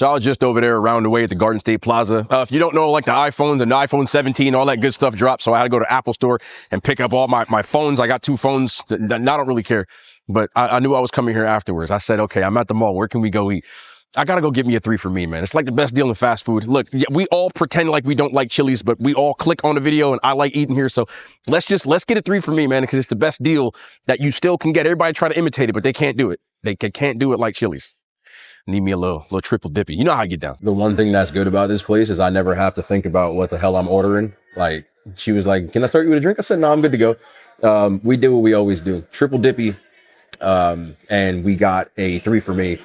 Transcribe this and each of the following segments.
So I was just over there around the way at the Garden State Plaza. If you don't know, like the iPhone 17, all that good stuff dropped. So I had to go to Apple Store and pick up all my phones. I got 2 phones. I don't really care. But I knew I was coming here afterwards. I said, okay, I'm at the mall. Where can we go eat? I got to go get me a 3 for me, man. It's like the best deal in fast food. Look, we all pretend like we don't like Chili's, but we all click on the video and I like eating here. So let's get a 3 for me, man, because it's the best deal that you still can get. Everybody try to imitate it, but they can't do it. They can't do it like Chili's. Need me a little triple dippy. You know how I get down. The one thing that's good about this place is I never have to think about what the hell I'm ordering. Like, she was like, can I start you with a drink? I said, no, I'm good to go. We do what we always do. Triple dippy. And we got a 3 for me.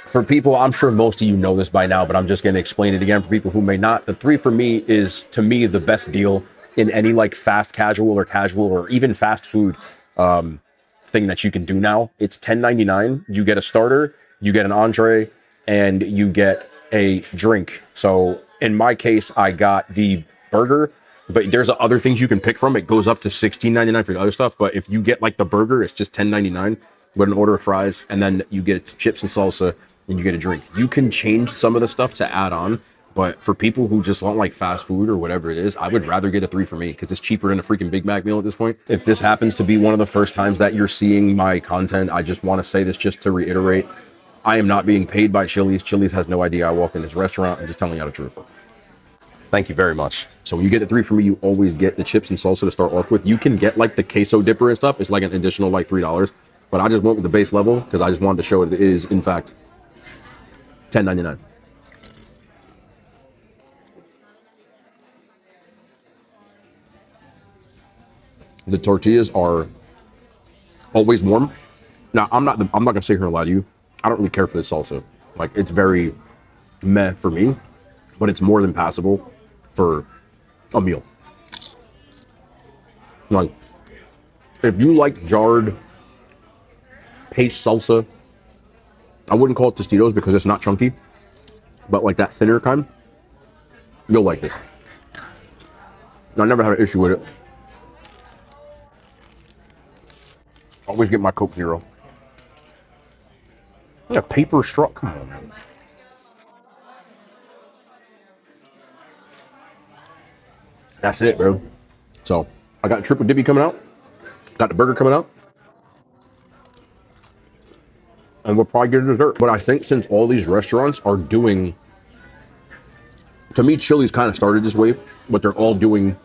For people, I'm sure most of you know this by now, but I'm just going to explain it again for people who may not. The 3 for me is, to me, the best deal in any like fast casual or even fast food thing that you can do now. It's $10.99. You get a starter, you get an entree, and you get a drink. So in my case, I got the burger, but there's other things you can pick from. It goes up to $16.99 for the other stuff. But if you get like the burger, it's just $10.99 with an order of fries, and then you get chips and salsa, and you get a drink. You can change some of the stuff to add on, but for people who just want like fast food or whatever it is, I would rather get a 3 for me because it's cheaper than a freaking Big Mac meal at this point. If this happens to be one of the first times that you're seeing my content, I just want to say this just to reiterate. I am not being paid by Chili's. Chili's has no idea I walk in this restaurant. I'm just telling you the truth. Thank you very much. So when you get the 3 for me, you always get the chips and salsa to start off with. You can get like the queso dipper and stuff. It's like an additional like $3. But I just went with the base level because I just wanted to show it is, in fact, $10.99. The tortillas are always warm. Now, I'm not gonna sit here and lie to you. I don't really care for this salsa. Like, it's very meh for me, but it's more than passable for a meal. Like, if you like jarred paste salsa, I wouldn't call it Tostitos because it's not chunky, but like that thinner kind, you'll like this. I never had an issue with it. Always get my Coke Zero. Yeah, paper straw. Come on, man. That's it, bro. So I got triple dippy coming out. Got the burger coming out. And we'll probably get a dessert. But I think since all these restaurants are doing, to me, Chili's kind of started this wave, but they're all doing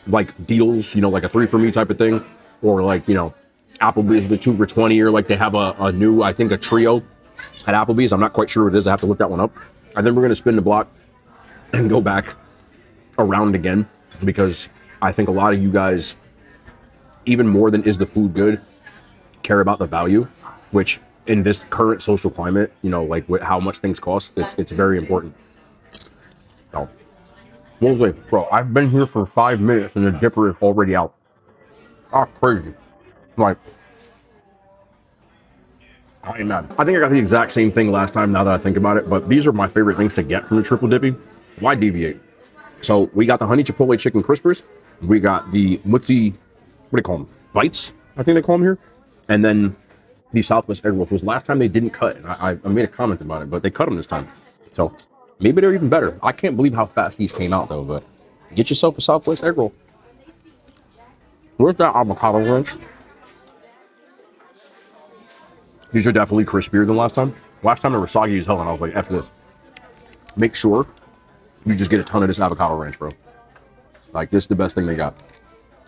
like deals, you know, like a 3 for me type of thing, or like, you know, Applebee's with a 2 for $20, or like they have a new, I think, a trio at Applebee's. I'm not quite sure what it is. I have to look that one up. And then we're going to spin the block and go back around again, because I think a lot of you guys, even more than is the food good, care about the value, which in this current social climate, you know, like with how much things cost, it's very important. So, what was it? Bro, I've been here for 5 minutes and the dipper is already out. Ah, crazy. Like, I ain't mad. I think I got the exact same thing last time now that I think about it, but these are my favorite things to get from the triple dippy. Why deviate? So we got the honey chipotle chicken crispers. We got the mutzi, what do they call them? Bites, I think they call them here. And then the Southwest egg rolls was last time they didn't cut. And I made a comment about it, but they cut them this time. So maybe they're even better. I can't believe how fast these came out though, but get yourself a Southwest egg roll. Where's that avocado ranch? These are definitely crispier than last time. Last time they were soggy as hell, and I was like, F this. Make sure you just get a ton of this avocado ranch, bro. Like, this is the best thing they got.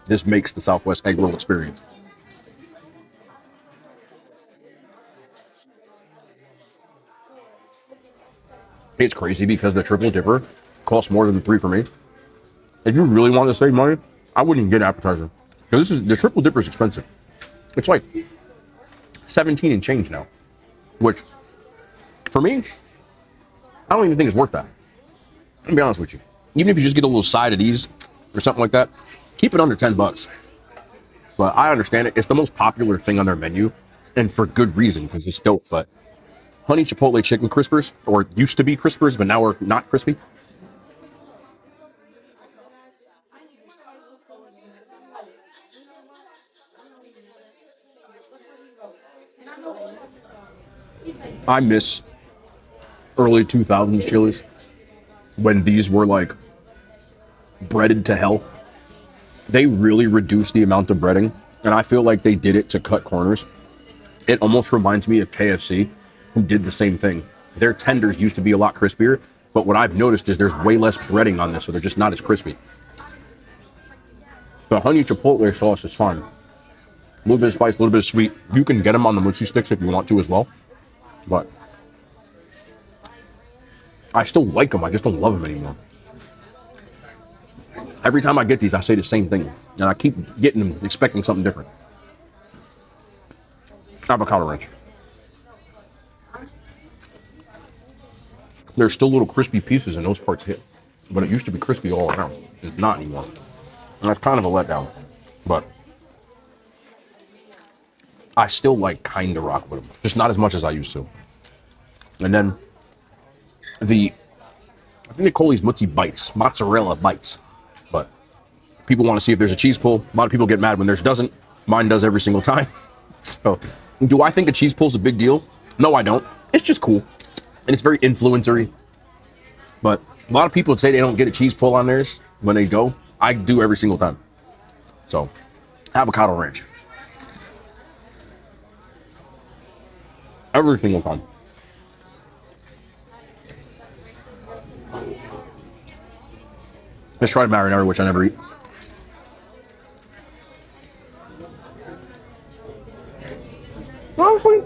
This makes the Southwest egg roll experience. It's crazy because the triple dipper costs more than the 3 for me. If you really want to save money, I wouldn't even get an appetizer. Because the triple dipper is expensive. It's like 17 and change now, which for me, I don't even think it's worth that. Let me be honest with you. Even if you just get a little side of these or something like that, keep it under $10. But I understand it. It's the most popular thing on their menu, and for good reason, because it's dope. But honey chipotle chicken crispers, or used to be crispers, but now are not crispy. I miss early 2000s chilies, when these were like breaded to hell, they really reduced the amount of breading. And I feel like they did it to cut corners. It almost reminds me of KFC, who did the same thing. Their tenders used to be a lot crispier, but what I've noticed is there's way less breading on this, so they're just not as crispy. The honey chipotle sauce is fine. A little bit of spice, a little bit of sweet. You can get them on the mochi sticks if you want to as well, but I still like them. I just don't love them anymore. Every time I get these, I say the same thing, and I keep getting them expecting something different. Avocado ranch. There's still little crispy pieces in those parts hit, but it used to be crispy all around. It's not anymore. And that's kind of a letdown, but I still like kind of rock with them, just not as much as I used to. And then I think they call these mozzarella bites, but people want to see if there's a cheese pull. A lot of people get mad when theirs doesn't. Mine does every single time. So, do I think a cheese pull is a big deal? No, I don't. It's just cool, and it's very influencery. But a lot of people say they don't get a cheese pull on theirs when they go. I do every single time. So, avocado ranch. Every single time. Let's try marinara, which I never eat. Honestly,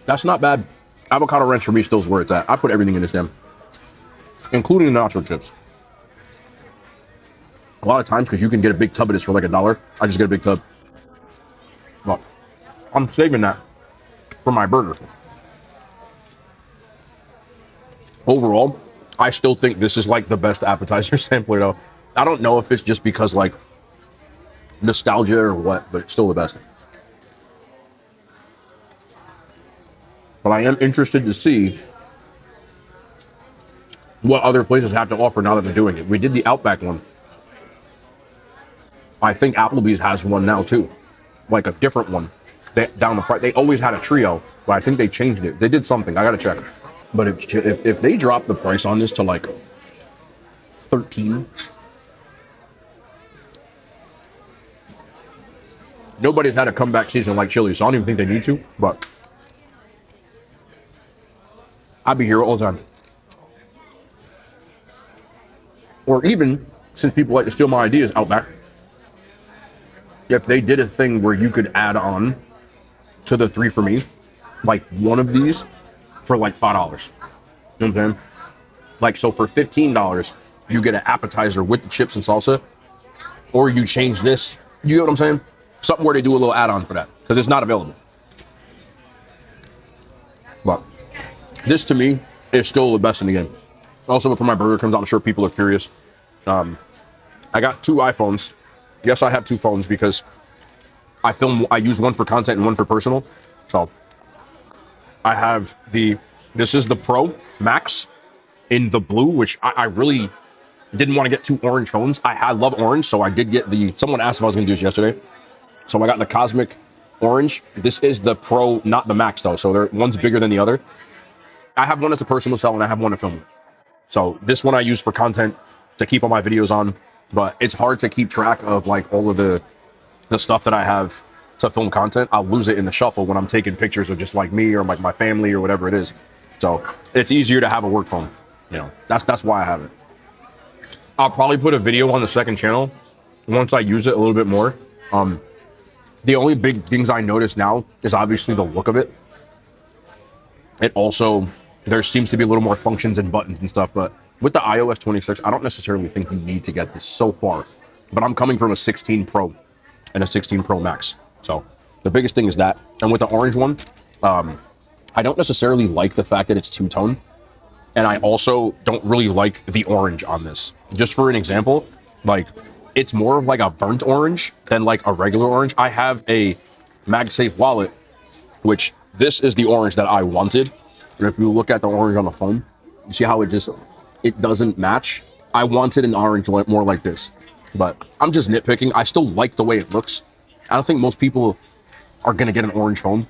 that's not bad. Avocado ranch for me still is where it's at. I put everything in this damn, including the nacho chips. A lot of times, because you can get a big tub of this for like $1, I just get a big tub. But I'm saving that for my burger. Overall, I still think this is like the best appetizer sampler though. I don't know if it's just because like nostalgia or what, but it's still the best. But I am interested to see what other places have to offer now that they're doing it. We did the Outback one. I think Applebee's has one now too, like a different one. Down the price, they always had a trio, but I think they changed it. They did something. I gotta check. But if they drop the price on this to like 13, nobody's had a comeback season like Chili's, so I don't even think they need to. But I'd be here all the time. Or even, since people like to steal my ideas, Outback, if they did a thing where you could add on to the 3 for me, like one of these for like $5. You know what I'm saying? Like, so for $15, you get an appetizer with the chips and salsa, or you change this. You know what I'm saying? Something where they do a little add-on for that, because it's not available. But this to me is still the best in the game. Also, before my burger comes out, I'm sure people are curious. I got 2 iPhones. Yes, I have 2 phones because I use one for content and one for personal. So I have this is the Pro Max in the blue, which I really didn't want to get 2 orange phones. I love orange, so I did get someone asked if I was going to do this yesterday. So I got the Cosmic Orange. This is the Pro, not the Max though. So one's bigger than the other. I have one as a personal cell and I have one to film. So this one I use for content to keep all my videos on, but it's hard to keep track of like all of the stuff that I have to film content. I'll lose it in the shuffle when I'm taking pictures of just like me or like my family or whatever it is. So it's easier to have a work phone. You know, that's why I have it. I'll probably put a video on the second channel once I use it a little bit more. The only big things I notice now is obviously the look of it. It also, there seems to be a little more functions and buttons and stuff, but with the iOS 26, I don't necessarily think you need to get this so far. But I'm coming from a 16 Pro and a 16 Pro Max. So the biggest thing is that. And with the orange one, I don't necessarily like the fact that it's two-tone. And I also don't really like the orange on this. Just for an example, like it's more of like a burnt orange than like a regular orange. I have a MagSafe wallet, which this is the orange that I wanted. And if you look at the orange on the phone, you see how it doesn't match. I wanted an orange more like this, but I'm just nitpicking. I still like the way it looks. I don't think most people are gonna get an orange phone,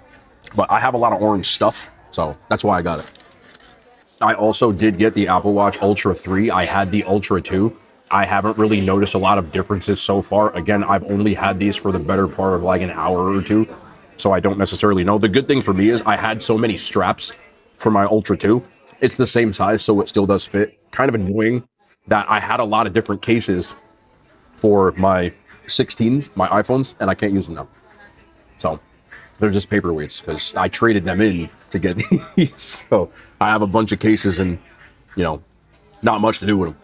but I have a lot of orange stuff, so that's why I got it. I also did get the Apple Watch Ultra 3. I had the Ultra 2. I haven't really noticed a lot of differences so far. Again, I've only had these for the better part of like an hour or two, so I don't necessarily know. The good thing for me is I had so many straps for my Ultra 2. It's the same size, so it still does fit. Kind of annoying that I had a lot of different cases for my 16s, my iPhones, and I can't use them now. So they're just paperweights because I traded them in to get these. So I have a bunch of cases and, you know, not much to do with them.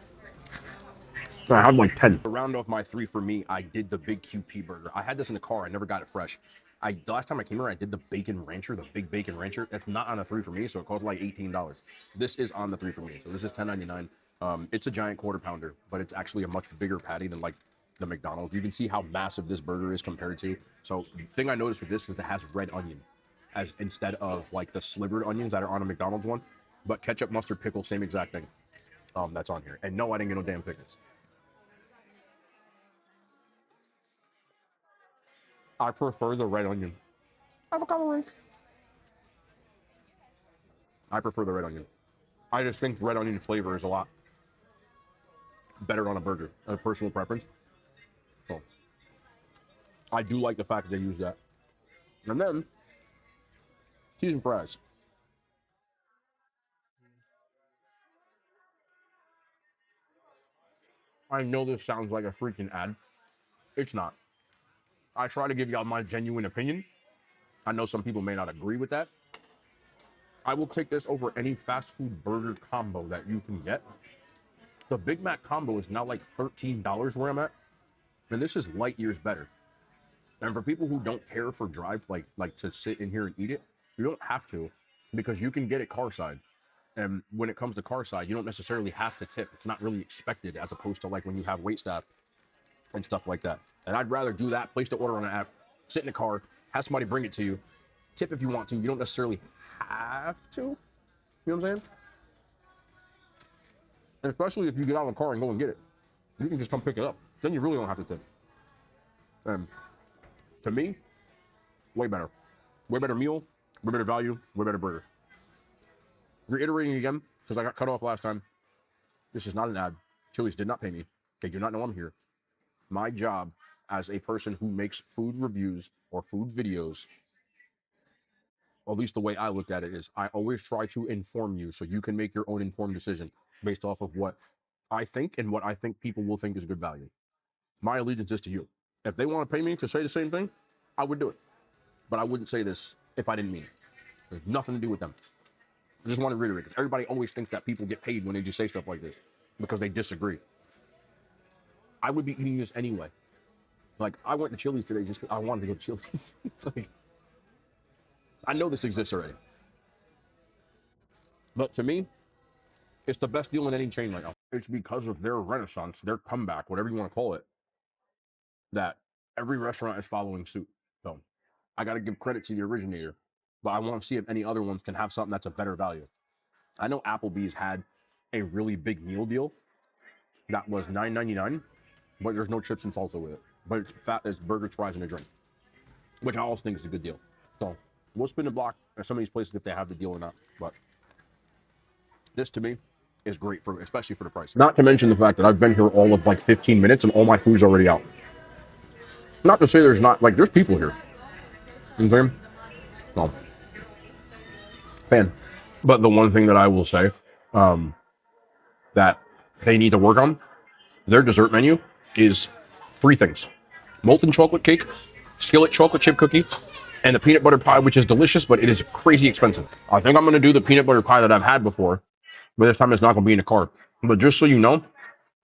I have like 10. To round off my 3 for me, I did the big QP burger. I had this in the car. I never got it fresh. The last time I came here, I did the bacon rancher, the big bacon rancher. That's not on a 3 for me, so it cost like $18. This is on the 3 for me, so this is $10.99. It's a giant quarter pounder, but it's actually a much bigger patty than like the McDonald's. You can see how massive this burger is compared to. So the thing I noticed with this is it has red onion as instead of like the slivered onions that are on a McDonald's one. But ketchup, mustard, pickle, same exact thing. That's on here. And no, I didn't get no damn pickles. I prefer the red onion. Avocado rice. I prefer the red onion. I just think red onion flavor is a lot better on a burger. A personal preference. So I do like the fact that they use that. And then cheese and fries. I know this sounds like a freaking ad. It's not. I try to give y'all my genuine opinion. I know some people may not agree with that. I will take this over any fast food burger combo that you can get. The Big Mac combo is now like $13 where I'm at, and this is light years better. And for people who don't care for drive, like to sit in here and eat it, you don't have to, because you can get it car side. And when it comes to car side, you don't necessarily have to tip. It's not really expected, as opposed to like when you have wait staff and stuff like that. And I'd rather do that, place the order on an app, sit in a car, have somebody bring it to you, tip if you want to. You don't necessarily have to. You know what I'm saying? And especially if you get out of the car and go and get it, you can just come pick it up. Then you really don't have to tip. And to me, way better. Way better meal, way better value, way better burger. Reiterating again, because I got cut off last time, this is not an ad. Chili's did not pay me. They do not know I'm here. My job as a person who makes food reviews or food videos, at least the way I looked at it, is I always try to inform you so you can make your own informed decision based off of what I think and what I think people will think is good value. My allegiance is to you. If they want to pay me to say the same thing, I would do it. But I wouldn't say this if I didn't mean it. There's nothing to do with them. I just want to reiterate, because everybody always thinks that people get paid when they just say stuff like this because they disagree. I would be eating this anyway. Like, I went to Chili's today just because I wanted to go to Chili's. It's like, I know this exists already. But to me, it's the best deal in any chain right now. It's because of their renaissance, their comeback, whatever you want to call it, that every restaurant is following suit. So I got to give credit to the originator, but I want to see if any other ones can have something that's a better value. I know Applebee's had a really big meal deal that was $9.99, but there's no chips and salsa with it. But it's fat as burgers, fries, and a drink, which I also think is a good deal. So we'll spin the block at some of these places if they have the deal or not. But this to me is great, for especially for the price. Not to mention the fact that I've been here all of like 15 minutes and all my food's already out. Not to say there's not, like, there's people here. You know what I'm saying? So, fan. But the one thing that I will say that they need to work on, their dessert menu is 3 things: molten chocolate cake, skillet chocolate chip cookie, and the peanut butter pie, which is delicious, but it is crazy expensive. I think I'm going to do the peanut butter pie that I've had before, but this time it's not going to be in a cart. But just so you know,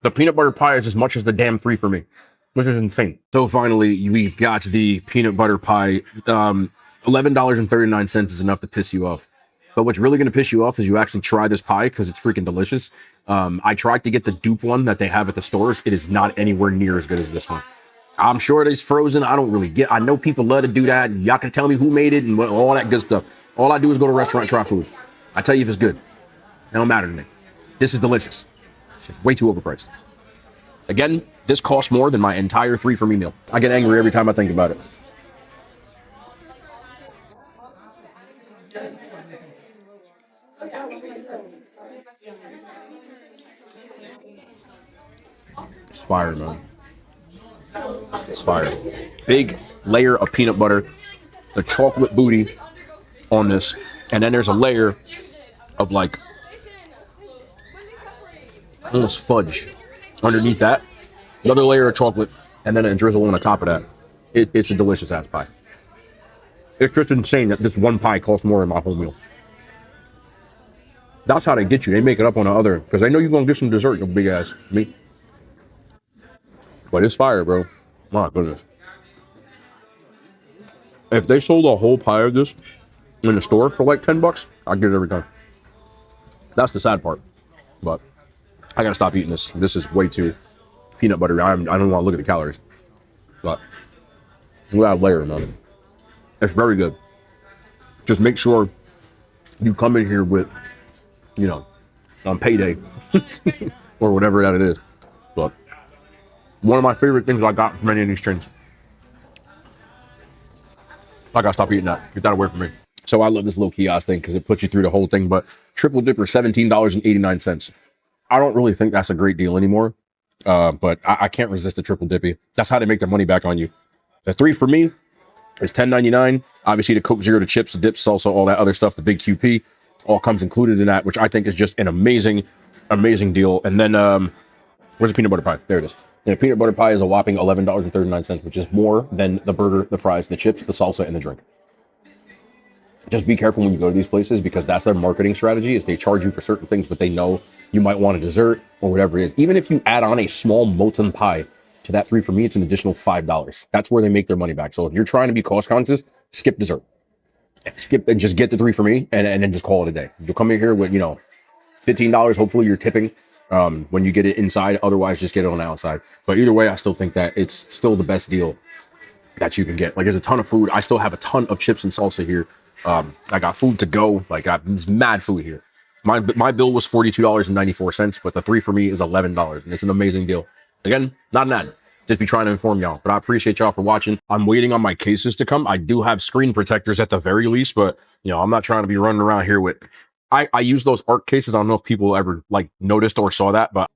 the peanut butter pie is as much as the damn 3 for me, which is insane. So finally, we've got the peanut butter pie. $11.39 is enough to piss you off. But what's really going to piss you off is you actually try this pie, because it's freaking delicious. I tried to get the dupe one that they have at the stores. It is not anywhere near as good as this one. I'm sure it is frozen. I don't really get. I know people love to do that. Y'all can tell me who made it and all that good stuff. All I do is go to a restaurant and try food. I tell you if it's good. It don't matter to me. This is delicious. It's just way too overpriced. Again, this costs more than my entire 3 for me meal. I get angry every time I think about it. It's fire, man. It's fire. Big layer of peanut butter, the chocolate booty on this, and then there's a layer of like almost fudge underneath that. Another layer of chocolate, and then a drizzle on the top of that. It's a delicious ass pie. It's just insane that this one pie costs more than my whole meal. That's how they get you. They make it up on the other, because they know you're gonna get some dessert, you big ass meat. But it's fire, bro. My goodness. If they sold a whole pie of this in the store for like $10, I'd get it every time. That's the sad part. But I gotta stop eating this. This is way too peanut buttery. I don't want to look at the calories. But we got a layer, man. It's very good. Just make sure you come in here with, you know, on payday or whatever that it is. But one of my favorite things I got from any of these chains. I gotta stop eating that. Get that away from me. So I love this little kiosk thing because it puts you through the whole thing. But triple dipper, $17.89. I don't really think that's a great deal anymore. But I can't resist the triple dippy. That's how they make their money back on you. The 3 for me is $10.99. Obviously, the Coke Zero, the chips, the dips, salsa, all that other stuff, the big QP, all comes included in that, which I think is just an amazing, amazing deal. And then, where's the peanut butter pie? There it is. And the peanut butter pie is a whopping $11.39, which is more than the burger, the fries, the chips, the salsa, and the drink. Just be careful when you go to these places because that's their marketing strategy is they charge you for certain things, but they know you might want a dessert or whatever it is. Even if you add on a small molten pie to that 3 for me, it's an additional $5. That's where they make their money back. So if you're trying to be cost conscious, skip dessert. Skip and just get the 3 for me and then just call it a day. You'll come in here with, you know, $15. Hopefully you're tipping when you get it inside. Otherwise, just get it on the outside. But either way, I still think that it's still the best deal that you can get. Like there's a ton of food. I still have a ton of chips and salsa here. I got food to go. Like I got mad food here. My bill was $42.94, but the 3 for me is $11, and it's an amazing deal. Again, not an ad. Just be trying to inform y'all. But I appreciate y'all for watching. I'm waiting on my cases to come. I do have screen protectors at the very least, but you know, I'm not trying to be running around here with. I use those art cases. I don't know if people ever like noticed or saw that, but